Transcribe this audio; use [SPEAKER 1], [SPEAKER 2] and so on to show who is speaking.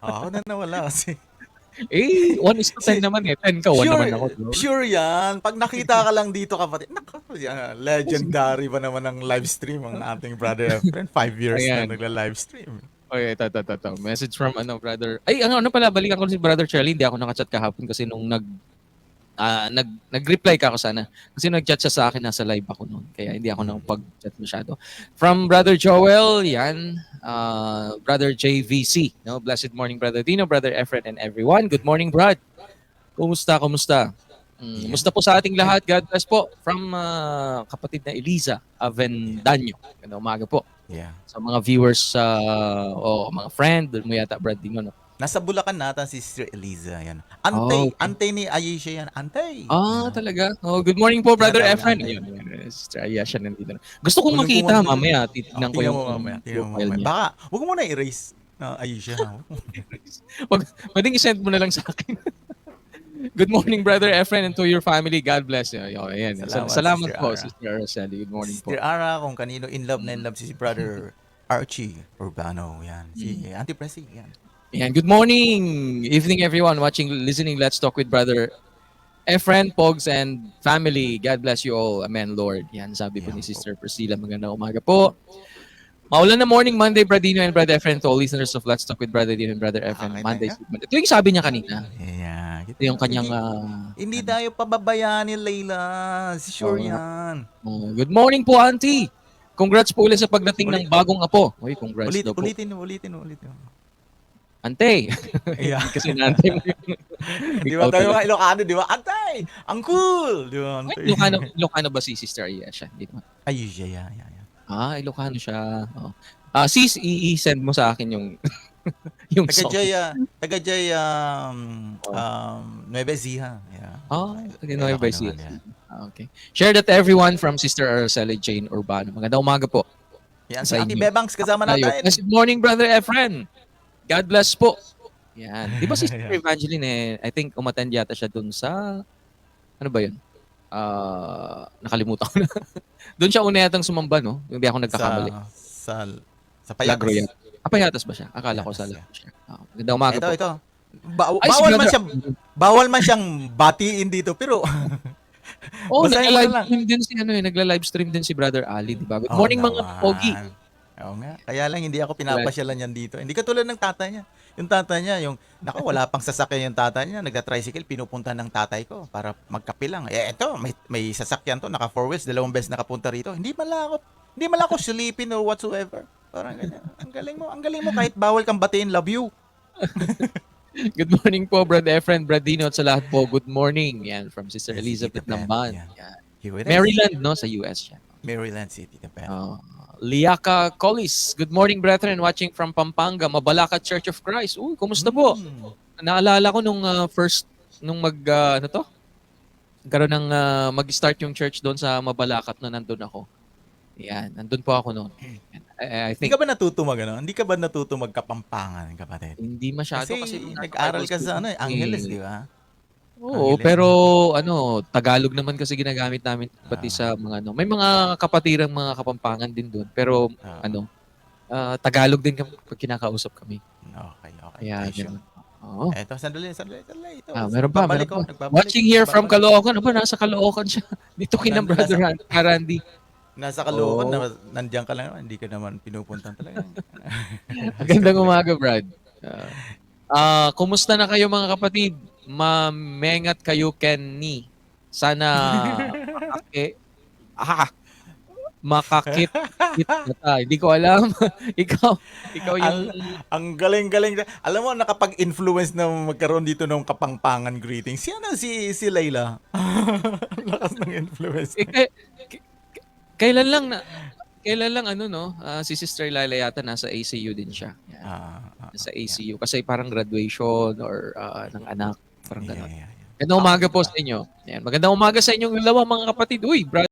[SPEAKER 1] Ako na nawala kasi.
[SPEAKER 2] Eh, 1:10 naman eh. 10 ka, 1
[SPEAKER 1] Sure,
[SPEAKER 2] naman ako.
[SPEAKER 1] sure yan. Pag nakita ka lang dito kapatid, naku, legendary ba naman ang live stream ang ating brother Efren? 5 years na
[SPEAKER 2] Ayan.
[SPEAKER 1] nagla-live stream.
[SPEAKER 2] Okay, ito. Message from brother. Ay, ano pala, balikan ko si brother Charlie. Hindi ako nakachat kahapon kasi nung nag-reply ka ako sana. Kasi nag-chat siya sa akin, nasa live ako noon. Kaya hindi ako nakapag-chat masyado. From Brother Joel, yan. Brother JVC. No? Blessed morning, Brother Dino, Brother Efren, and everyone. Good morning, Brad. Kumusta? Kumusta po sa ating lahat? God bless po. From kapatid na Eliza Avendaño. Ganda umaga po.
[SPEAKER 1] Yeah.
[SPEAKER 2] Sa mga viewers, mga friend, doon mo yata, Brad Dino. No?
[SPEAKER 1] Nasa Bulacan nata si Sister Eliza. Yan.
[SPEAKER 2] Okay.
[SPEAKER 1] Antay ni Ayesha yan. Antay.
[SPEAKER 2] Talaga? Oh, good morning po, Brother
[SPEAKER 1] Tinatawag
[SPEAKER 2] Efren.
[SPEAKER 1] na
[SPEAKER 2] Ayun, Sister Ayesha nandito na. Gusto kong
[SPEAKER 1] Walang
[SPEAKER 2] makita
[SPEAKER 1] pumunta.
[SPEAKER 2] mamaya. Titignan ko
[SPEAKER 1] Tingnan
[SPEAKER 2] yung
[SPEAKER 1] mo mamaya.
[SPEAKER 2] profile niya.
[SPEAKER 1] Baka, huwag mo na erase Ayesha.
[SPEAKER 2] Pwedeng isend mo na lang sa akin. Good morning, Brother Efren, and to your family. God bless you. Ayan. Salamat
[SPEAKER 1] Sister
[SPEAKER 2] po,
[SPEAKER 1] Ara.
[SPEAKER 2] Sister Araceli. Good morning po.
[SPEAKER 1] Sister Ara, kung kanino in love na in love si Brother Archie Urbano. Yan. Si Auntie Presi. Yan.
[SPEAKER 2] Ayan. Good morning, evening, everyone watching, listening. Let's talk with Brother Efren, Pogs, and family. God bless you all. Amen, Lord. Yan, sabi po ni Sister Priscilla. Magandang umaga po. Maulan na morning, Monday, Brother Dino and Brother Efren. To all listeners of Let's Talk with Brother Dino and Brother Efren. Monday. Ito yung sabi niya kanina.
[SPEAKER 1] Yeah.
[SPEAKER 2] Ito yung kanyang...
[SPEAKER 1] Hindi tayo pababayaan ni Layla. Sure yan.
[SPEAKER 2] Good morning po, Auntie. Congrats po ulit sa pagdating ng bagong apo. Uy, congrats daw po.
[SPEAKER 1] Ulitin mo.
[SPEAKER 2] Ante.
[SPEAKER 1] Yeah.
[SPEAKER 2] Kasi naantay mo yung...
[SPEAKER 1] Di ba tayo mga Ilocano, di ba? Antay! Ang cool! Di ba?
[SPEAKER 2] Ay, Ilocano ba si Sister Ayesha? Hindi naman.
[SPEAKER 1] Ayesha, yeah.
[SPEAKER 2] Ilocano siya. Sis, i-send mo sa akin yung yung song.
[SPEAKER 1] Taga-Jay, Nueva Ecija. Yeah.
[SPEAKER 2] Nueva Ecija. Okay. Share that everyone from Sister Araceli Jane Urbano. Magandang umaga po.
[SPEAKER 1] Yan, si Auntie Bebangs kasama natin.
[SPEAKER 2] Good morning, Brother Efren. God bless po. Yan. Di ba si Sister Evangeline I think umattend yata siya dun sa, ano ba yun? Nakalimutan ko na. Doon siya una yatang sumamba, no? Hindi ako nagkakamali.
[SPEAKER 1] Sa Payatas.
[SPEAKER 2] Payatas ba siya? Akala ko sa loob siya. Magandang umaga po.
[SPEAKER 1] Ito.
[SPEAKER 2] Bawal
[SPEAKER 1] man siyang batiin dito, pero...
[SPEAKER 2] nagla-live stream din si Brother Ali, di ba? Good morning, mga pogi.
[SPEAKER 1] Oo nga. Kaya lang hindi ako pinapasyalan yan dito. Hindi katulad ng tatay niya. Yung tatay niya, wala pang sasakyan yung tatay niya. Nagka-tricycle, pinupunta ng tatay ko para magkape lang. Eto, may sasakyan to, naka 4 wheels, 2 beses nakapunta rito. Hindi man lang ako silipin or whatsoever. Parang ganyan. Ang galing mo kahit bawal kang batiin, love you.
[SPEAKER 2] Good morning po, Brother Efren, Brad Dino, at sa lahat po. Good morning. Yan, from Sister Elizabeth Lamban. Maryland, no? Sa US siya.
[SPEAKER 1] Maryland City, Japan.
[SPEAKER 2] Liaka Collis. Good morning, brethren, watching from Pampanga, Mabalacat Church of Christ. Uy, kumusta po? Naalala ko nung mag-start yung church doon sa Mabalacat na nandun ako. Yan, nandun po ako noon. I think,
[SPEAKER 1] Hindi ka ba natuto magkapampangan, kapatid?
[SPEAKER 2] Hindi masyado kasi
[SPEAKER 1] nag-aral ka sa Angeles, di ba?
[SPEAKER 2] Oo, pero Tagalog naman kasi ginagamit namin pati sa mga may mga kapatirang mga Kapampangan din doon. Pero Tagalog din pag kinakausap kami.
[SPEAKER 1] Okay.
[SPEAKER 2] Kaya
[SPEAKER 1] Eto, sandali. Ito.
[SPEAKER 2] Meron pa. Watching here from Caloocan. Nasa Caloocan siya. Dito kina Brother Randy.
[SPEAKER 1] Nasa Caloocan, nandiyan ka lang naman. Hindi ka naman pinupuntan talaga.
[SPEAKER 2] Magandang umaga, Brad. Kumusta na kayo, mga kapatid? Mamengat kayo, Kenny. Sana makakit na. Hindi ko alam. ikaw yung...
[SPEAKER 1] Ang galing. Alam mo, nakapag-influence na magkaroon dito ng kapangpangan greeting. Si Layla. Lakas ng influence.
[SPEAKER 2] Kailan lang si Sister Layla yata nasa ACU din siya. Nasa ACU kasi parang graduation or ng anak, parang gano'n. Magandang umaga po sa inyo. Magandang umaga sa inyong dalawa, mga kapatid. Uy, brother.